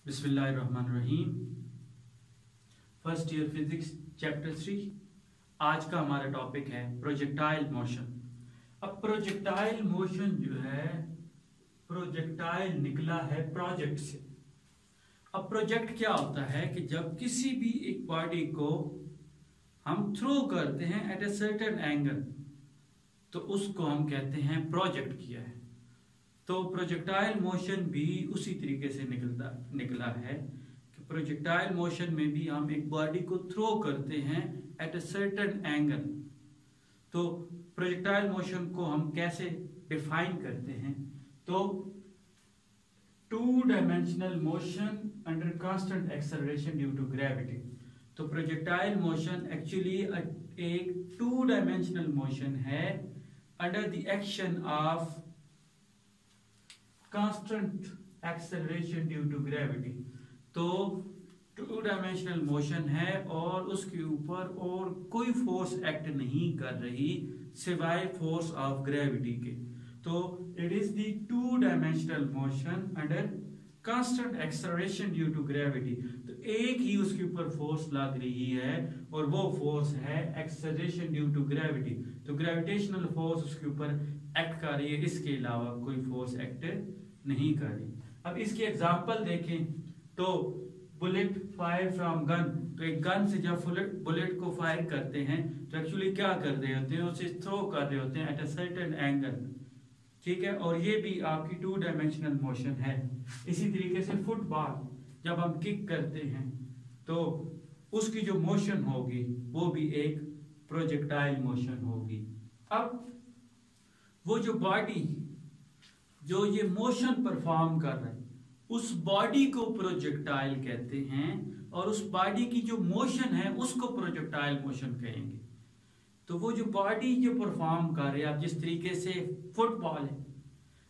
बिस्मिल्लाहिर्रहमानिर्रहीम। First year physics chapter 3। आज का हमारा टॉपिक है प्रोजेक्टाइल मोशन। अब प्रोजेक्टाइल मोशन जो है, प्रोजेक्टाइल निकला है प्रोजेक्ट से। अब प्रोजेक्ट क्या होता है कि जब किसी भी एक बॉडी को हम थ्रो करते हैं एट ए सर्टेन एंगल, तो उसको हम कहते हैं प्रोजेक्ट किया है। तो प्रोजेक्टाइल मोशन भी उसी तरीके से निकला है कि प्रोजेक्टाइल मोशन में भी हम एक बॉडी को थ्रो करते हैं एट अ सर्टेन एंगल। तो प्रोजेक्टाइल मोशन को हम कैसे डिफाइन करते हैं? तो two dimensional motion under constant acceleration due to gravity. तो प्रोजेक्टाइल मोशन एक्चुअली एक टू डायमेंशनल मोशन है under the action of constant acceleration due to gravity. तो टू डायमेंशनल मोशन है और उसके ऊपर और कोई फोर्स एक्ट नहीं कर रही सिवाय फोर्स ऑफ ग्रेविटी के। तो it is the two dimensional motion under constant acceleration due to gravity. तो एक ही उसके ऊपर फोर्स लग रही है और वो फोर्स है एक्सेलरेशन ड्यू टू ग्रेविटी। तो ग्रेविटेशनल फोर्स उसके ऊपर एक्ट कर रही है, इसके अलावा कोई फोर्स एक्ट नहीं कर रही। अब इसके एग्जांपल देखें तो बुलेट फायर फ्रॉम गन। तो एक गन से जब बुलेट को फायर करते हैं तो एक्चुअली क्या कर रहे होते हैं, उसे थ्रो कर रहे होते हैं एट अ सर्टेन एंगल, ठीक है। और ये भी आपकी टू डायमेंशनल मोशन है। इसी तरीके से फुटबॉल जब हम किक करते हैं तो उसकी जो मोशन होगी वो भी एक प्रोजेक्टाइल मोशन होगी। अब वो जो बॉडी जो ये मोशन परफॉर्म कर रहा है उस बॉडी को प्रोजेक्टाइल कहते हैं और उस बॉडी की जो मोशन है उसको प्रोजेक्टाइल मोशन कहेंगे। तो वो जो बॉडी जो परफॉर्म कर रही है, अब जिस तरीके से फुटबॉल है,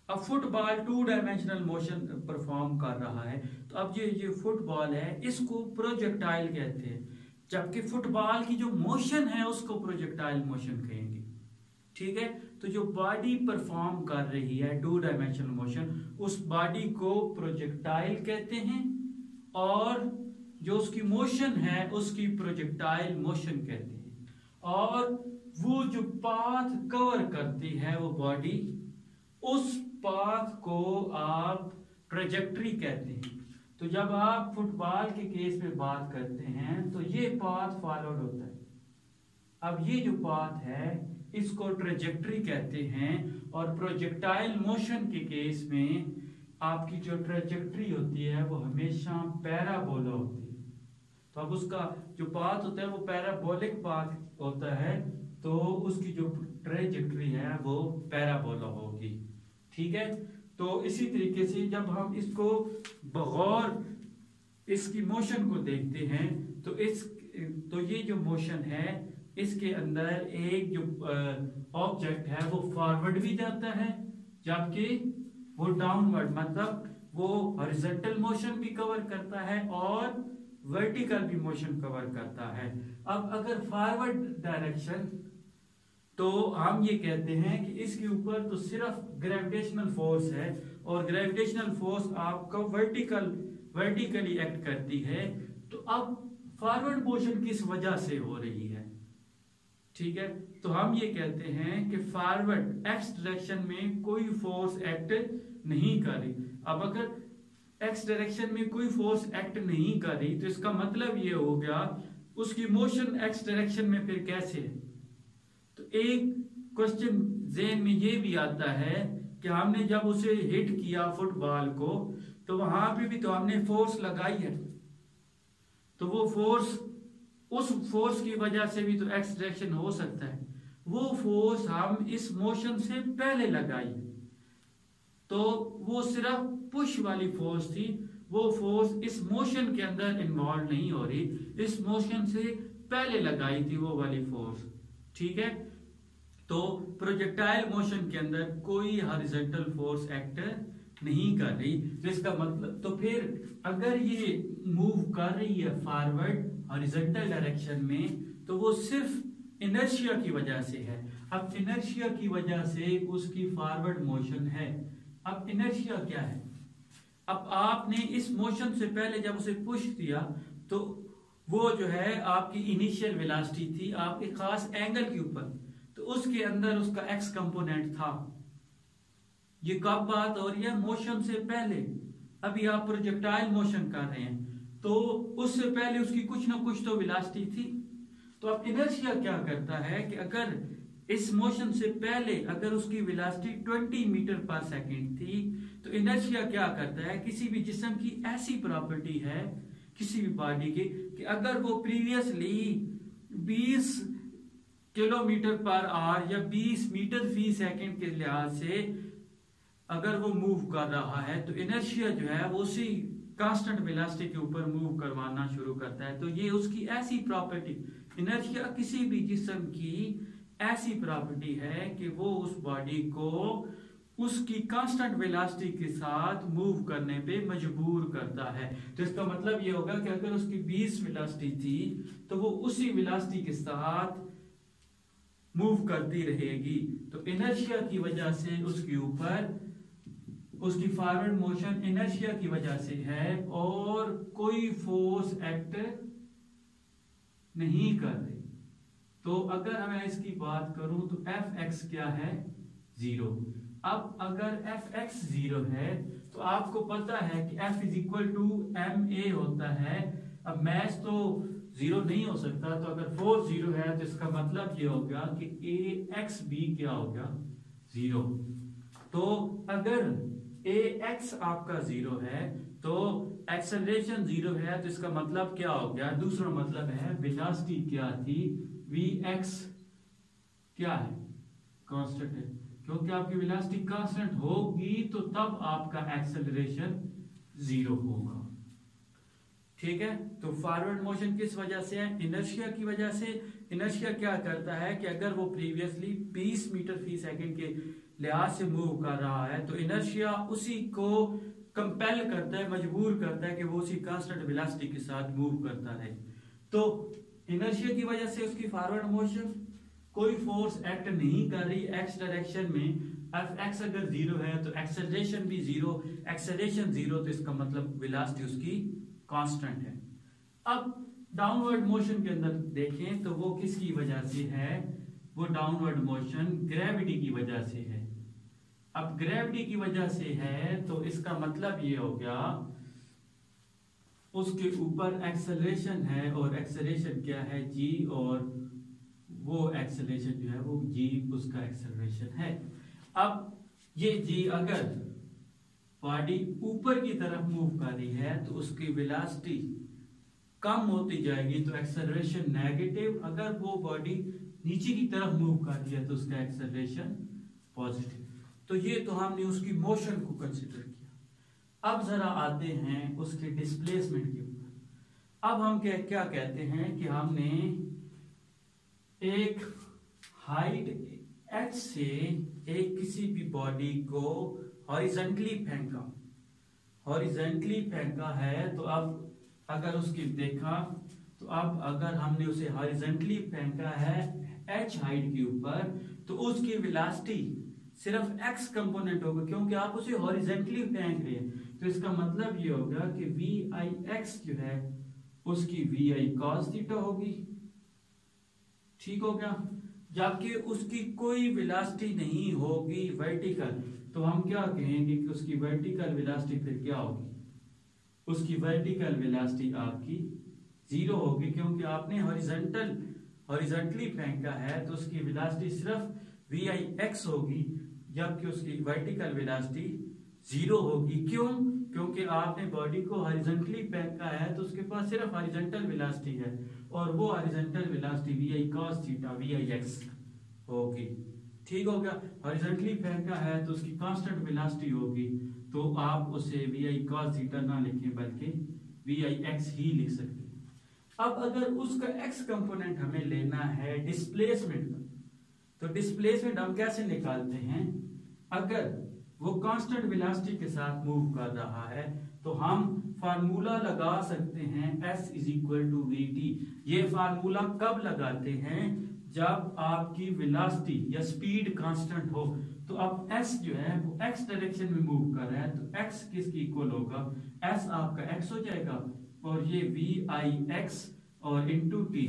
अब football to dimensional motion perform कर रहा है, तो अब ये फुटबॉल है इसको प्रोजेक्टाइल कहते हैं, जबकि फुटबॉल की जो मोशन है उसको प्रोजेक्टाइल मोशन कहेंगे, ठीक है। तो जो बॉडी परफॉर्म कर रही है टू डायमेंशनल मोशन, उस बॉडी को प्रोजेक्टाइल कहते हैं और जो उसकी मोशन है उसकी प्रोजेक्टाइल मोशन कहते हैं। और वो जो पाथ कवर करती है वो बॉडी, उस पाथ को आप ट्रेजेक्टरी कहते हैं। तो जब आप फुटबॉल के केस में बात करते हैं तो ये पाथ फॉलोड होता है। अब ये जो पाथ है इसको ट्रेजेक्टरी कहते हैं और प्रोजेक्टाइल मोशन के केस में आपकी जो ट्रेजेक्टरी होती है वो हमेशा पैराबोला होती है। तो अब उसका जो पाथ होता है वो पैराबोलिक पाथ होता है, तो उसकी जो ट्रेजेक्टरी है वो पैराबोला होगी, ठीक है। तो इसी तरीके से जब हम इसको बगौर इसकी मोशन को देखते हैं तो ये जो मोशन है इसके अंदर एक जो ऑब्जेक्ट है वो फॉरवर्ड भी जाता है, जबकि वो डाउनवर्ड मतलब वो हॉरिजॉन्टल मोशन भी कवर करता है और वर्टिकल भी मोशन कवर करता है। अब अगर फॉरवर्ड डायरेक्शन, तो हम ये कहते हैं कि इसके ऊपर तो सिर्फ ग्रेविटेशनल फोर्स है और ग्रेविटेशनल फोर्स आपका वर्टिकली एक्ट करती है। तो अब फॉरवर्ड मोशन किस वजह से हो रही है, ठीक है। तो हम ये कहते हैं कि फॉरवर्ड एक्स डायरेक्शन में कोई फोर्स एक्ट नहीं कर रही। अब अगर एक्स डायरेक्शन में कोई फोर्स एक्ट नहीं कर रही तो इसका मतलब ये हो गया उसकी मोशन एक्स डायरेक्शन में फिर कैसे है। तो एक क्वेश्चन ज़हन में ये भी आता है कि हमने जब उसे हिट किया फुटबॉल को तो वहां पे भी तो हमने फोर्स लगाई है, तो वो फोर्स, उस फोर्स की वजह से भी तो एक्स डायरेक्शन हो सकता है। वो फोर्स हम इस मोशन से पहले लगाई तो वो सिर्फ पुश वाली फोर्स थी, वो फोर्स इस मोशन के अंदर इन्वॉल्व नहीं हो रही, इस मोशन से पहले लगाई थी वो वाली फोर्स, ठीक है। तो प्रोजेक्टाइल मोशन के अंदर कोई हॉरिजॉन्टल फोर्स एक्ट नहीं कर रही। तो इसका मतलब, तो फिर अगर ये मूव कर रही है फॉरवर्ड हॉरिजॉन्टल डायरेक्शन में तो वो सिर्फ इनर्शिया की वजह से है। अब इनर्शिया की वजह से उसकी फॉरवर्ड मोशन है। अब इनर्शिया क्या है? अब आपने इस मोशन से पहले जब उसे पुश दिया तो वो जो है आपकी इनिशियल वेलोसिटी थी आपके खास एंगल के ऊपर, तो उसके अंदर उसका एक्स कंपोनेंट था। ये कब बात हो रही है? मोशन से पहले। अभी आप प्रोजेक्टाइल मोशन कर रहे हैं तो उससे पहले उसकी कुछ ना कुछ तो वेलोसिटी थी। तो अब इनर्शिया क्या करता है कि अगर इस मोशन से पहले अगर उसकी वेलोसिटी 20 मीटर पर सेकंड थी, तो इनर्शिया क्या करता है, किसी भी जिस्म की ऐसी प्रॉपर्टी है किसी भी बॉडी की कि अगर वो प्रीवियसली 20 किलोमीटर पर आवर या 20 मीटर फी सेकंड के लिहाज से अगर वो मूव कर रहा है, तो इनर्शिया जो है वो उसी कांस्टेंट वेलोसिटी के ऊपर मूव करवाना शुरू करता है। तो ये उसकी ऐसी प्रॉपर्टी, इनर्शिया किसी भी जिस्म की ऐसी प्रॉपर्टी है कि वो उस बॉडी को उसकी कांस्टेंट वेलोसिटी के साथ मूव करने पे मजबूर करता है। तो इसका मतलब ये होगा कि अगर उसकी 20 वेलोसिटी थी तो वो उसी वेलोसिटी के साथ मूव करती रहेगी। तो इनर्शिया की वजह से उसके ऊपर उसकी फॉरवर्ड मोशन इनर्शिया की वजह से है और कोई फोर्स एक्ट नहीं कर रही। तो अगर मैं इसकी बात करूं तो एफ एक्स क्या है? 0। अब अगर एफ एक्स 0 है तो आपको पता है कि F is equal to M A होता है। अब मैच तो 0 नहीं हो सकता, तो अगर फोर्स 0 है तो इसका मतलब ये हो गया कि ए एक्स बी क्या हो गया? 0। तो अगर ए एक्स आपका 0 है तो एक्सेलरेशन 0 है, तो इसका मतलब क्या हो गया? दूसरा मतलब है वेलोसिटी क्या थी? वी एक्स क्या है? कांस्टेंट है। क्योंकि आपकी वेलोसिटी कांस्टेंट होगी तो तब आपका एक्सेलरेशन 0 होगा। ठीक है, तो फॉरवर्ड मोशन किस वजह से है? इनर्शिया की वजह से। इनर्शिया क्या करता है कि अगर वो प्रीवियसली 20 मीटर फी सेकंड के लिहाज से मूव कर रहा है तो इनर्शिया उसी को कंपेल करता है, मजबूर करता है कि वो उसी कांस्टेंट वेलोसिटी के साथ मूव करता रहे। तो इनर्शिया की वजह से उसकी फॉरवर्ड मोशन कोई फोर्स एक्ट नहीं कर रही एक्स डायरेक्शन में। एफ एक्स अगर 0 है तो एक्सेलरेशन भी 0, एक्सेलरेशन 0 तो इसका मतलब वेलोसिटी उसकी कांस्टेंट है। अब डाउनवर्ड मोशन के अंदर देखें तो वो किसकी वजह से है? वो डाउनवर्ड मोशन ग्रेविटी की वजह से है। अब ग्रेविटी की वजह से है तो इसका मतलब ये हो गया उसके ऊपर एक्सेलरेशन है, और एक्सेलरेशन क्या है? g, और वो एक्सेलरेशन जो है वो g उसका एक्सेलरेशन है। अब ये g अगर बॉडी ऊपर की तरफ मूव कर रही है तो उसकी वेलोसिटी कम होती जाएगी, तो एक्सेलरेशन नेगेटिव। अगर वो बॉडी नीचे की तरफ मूव कर रही है तो उसका एक्सेलरेशन पॉजिटिव। तो ये तो हमने उसकी मोशन को कंसिडर किया। अब जरा आते हैं उसके डिस्प्लेसमेंट के ऊपर। अब हम क्या कहते हैं कि हमने एक हाइट h से एक किसी भी बॉडी को हॉरिजॉन्टली फेंका है, तो अब अगर उसकी देखा तो अब अगर हमने उसे हॉरिजॉन्टली फेंका है h हाइट के ऊपर, तो उसकी वेलोसिटी सिर्फ x कंपोनेंट होगा क्योंकि आप उसे हॉरिजॉन्टली फेंक रहे हैं। तो इसका मतलब ये होगा कि वी आई एक्स जो है उसकी वी आई कॉस थीटा होगी। ठीक हो गया। जबकि उसकी कोई वेलोसिटी नहीं होगी वर्टिकल, तो हम क्या कहेंगे कि उसकी वर्टिकल वेलोसिटी फिर क्या होगी? उसकी वर्टिकल वेलोसिटी आपकी 0 होगी क्योंकि आपने हॉरिजॉन्टली फेंका है, तो उसकी वेलोसिटी सिर्फ वी आई एक्स होगी, जबकि उसकी वर्टिकल वेलोसिटी 0 होगी। क्यों? क्योंकि आपने बॉडी को हॉरिजॉन्टली फेंका है तो उसके पास सिर्फ हॉरिजॉन्टल वेलोसिटी है, और वो horizontal velocity V I cos theta V I X होगी। ठीक हो गया। हॉरिजॉन्टली फेंका है तो उसकी कांस्टेंट वेलोसिटी होगी, तो आप उसे वी आई कॉस थीटा ना लिखें बल्कि वी आई एक्स ही लिख सकते हैं। अब अगर उसका एक्स कंपोनेंट हमें लेना है डिस्प्लेसमेंट का, तो डिस्प्लेसमेंट हम कैसे निकालते हैं? अगर वो कांस्टेंट वेलोसिटी के साथ मूव कर रहा है तो हम फार्मूला लगा सकते हैं S is equal to V T. ये फार्मूला कब लगाते हैं? जब आपकी वेलोसिटी या स्पीड कांस्टेंट हो, तो अब s जो है वो x डायरेक्शन में मूव कर रहा है, तो x किसकी इक्वल होगा, s आपका x हो जाएगा और ये vi x और इंटू टी।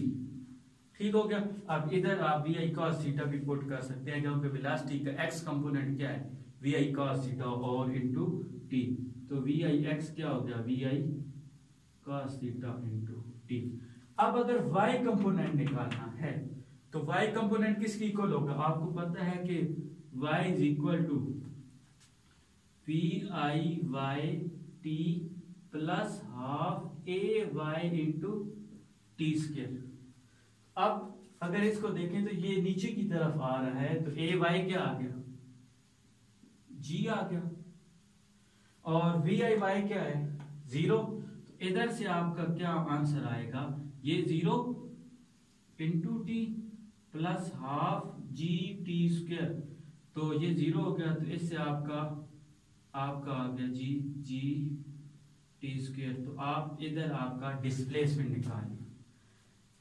ठीक हो गया। अब इधर आप vi cos थीटा भी पुट कर सकते हैं, क्योंकि वेलोसिटी का x कंपोनेंट क्या है, vi cos थीटा और इंटू टी। तो vi x क्या हो गया, vi cos theta into T. अब अगर y कंपोनेंट निकालना है तो y कंपोनेंट किसकी इक्वल होगा, आपको पता है कि y is equal to vi t plus half a y into T square. अब अगर इसको देखें तो ये नीचे की तरफ आ रहा है, तो a y क्या आ गया, g आ गया, और vi y क्या है, 0। तो इधर से आपका क्या आंसर आएगा, ये 0 into T plus half G T square. तो ये 0 हो गया, तो इससे आपका आ गया जी टी स्क्वायर। तो आप इधर आपका डिस्प्लेसमेंट निकालिए।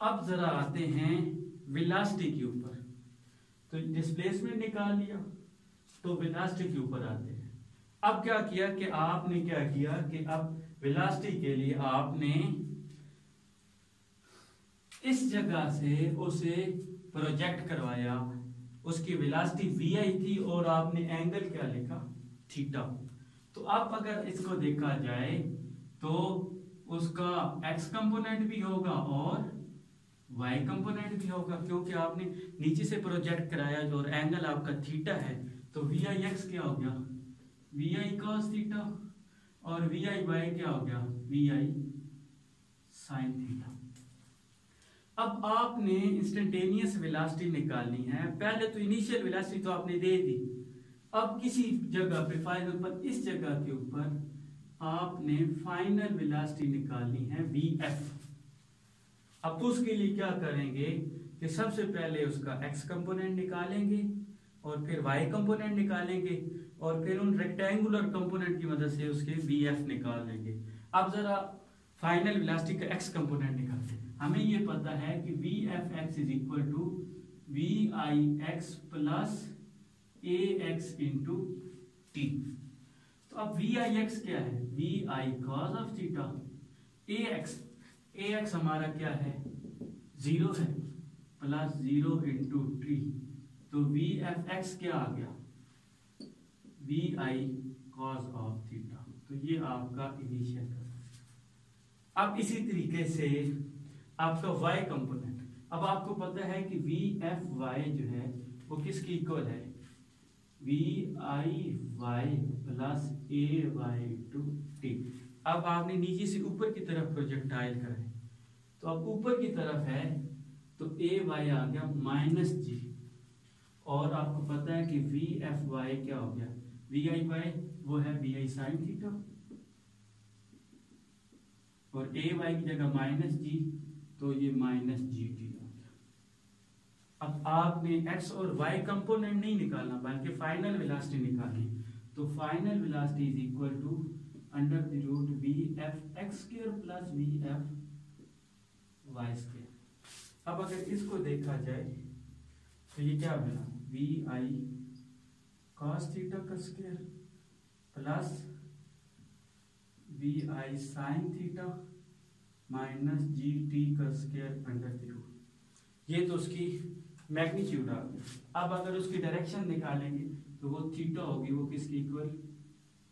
अब जरा आते हैं वेलोसिटी के ऊपर, तो डिस्प्लेसमेंट निकाल लिया, तो वेलोसिटी के ऊपर आते हैं। अब क्या किया कि आपने क्या किया कि अब वेलोसिटी के लिए आपने इस जगह से उसे प्रोजेक्ट करवाया, उसकी वेलोसिटी vi थी और आपने एंगल क्या लिखा, थीटा। तो अब अगर इसको देखा जाए तो उसका x कंपोनेंट भी होगा और y कंपोनेंट भी होगा, क्योंकि आपने नीचे से प्रोजेक्ट कराया और एंगल आपका थीटा है। तो vi x क्या हो गया, vi cos थीटा, और vi y क्या हो गया, vi sin थीटा। अब आपने इंस्टेंटेनियस वेलोसिटी निकालनी है। पहले तो इनिशियल वेलोसिटी तो आपने दे दी, अब किसी जगह पे फाइनल पर, इस जगह के ऊपर आपने फाइनल वेलोसिटी निकालनी है vf। अब उसके लिए क्या करेंगे कि सबसे पहले उसका x कंपोनेंट निकालेंगे और फिर y कंपोनेंट निकालेंगे और फिर उन रेक्टेंगुलर कंपोनेंट की मदद से उसके vf निकाल लेंगे। अब जरा फाइनल वेलोसिटी का x कंपोनेंट निकालते हैं। हमें ये पता है कि vfx is equal to vix plus ax into T. तो अब vix क्या है, vi cos of theta, ax हमारा क्या है, 0 है, प्लस 0 इंटू टी। तो vfx क्या आ गया, vi cos ऑफ थीटा। तो ये आपका इनिशियल। अब इसी तरीके से आपका y कंपोनेंट, अब आपको पता है कि vfy जो है वो किसकी इक्वल है, viy plus ay to T. अब आपने नीचे से ऊपर की तरफ प्रोजेक्टाइल करें, तो अब ऊपर की तरफ है तो ay आ गया माइनस जी, और आपको पता है कि vfy क्या हो गया, vi वो है vi sin थीटा, और ay की जगह माइनस जी, तो ये माइनस जी टी आ गया। अब आपने x और y कंपोनेंट नहीं निकालना बल्कि फाइनल वेलोसिटी निकालनी। तो final velocity is equal to under the root vf x square plus vf y square. अब अगर इसको देखा जाए तो ये क्या बना, vi cos थीटा का square plus vi sin theta minus G T का स्क्वायर अंडर द रूट। ये तो उसकी मैग्नीट्यूड आ गया। अब अगर उसकी डायरेक्शन निकालेंगे तो वो थीटा होगी, वो किसकी equal,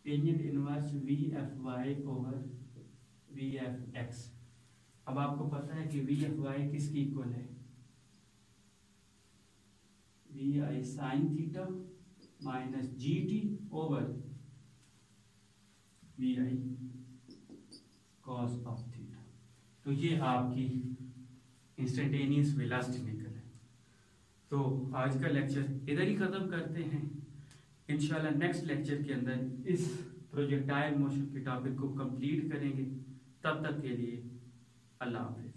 tangent inverse vfy over vfx। अब आपको पता है कि vfy किसकी इक्वल है, vi sin theta minus G T over vi cos of theta. तो ये आपकी इंस्टेंटेनियस वेलोसिटी निकल है। तो आज का लेक्चर इधर ही ख़त्म करते हैं। इंशाल्लाह नेक्स्ट लेक्चर के अंदर इस प्रोजेक्टाइल मोशन के टॉपिक को कंप्लीट करेंगे। तब तक के लिए अल्लाह हाफ़िज़।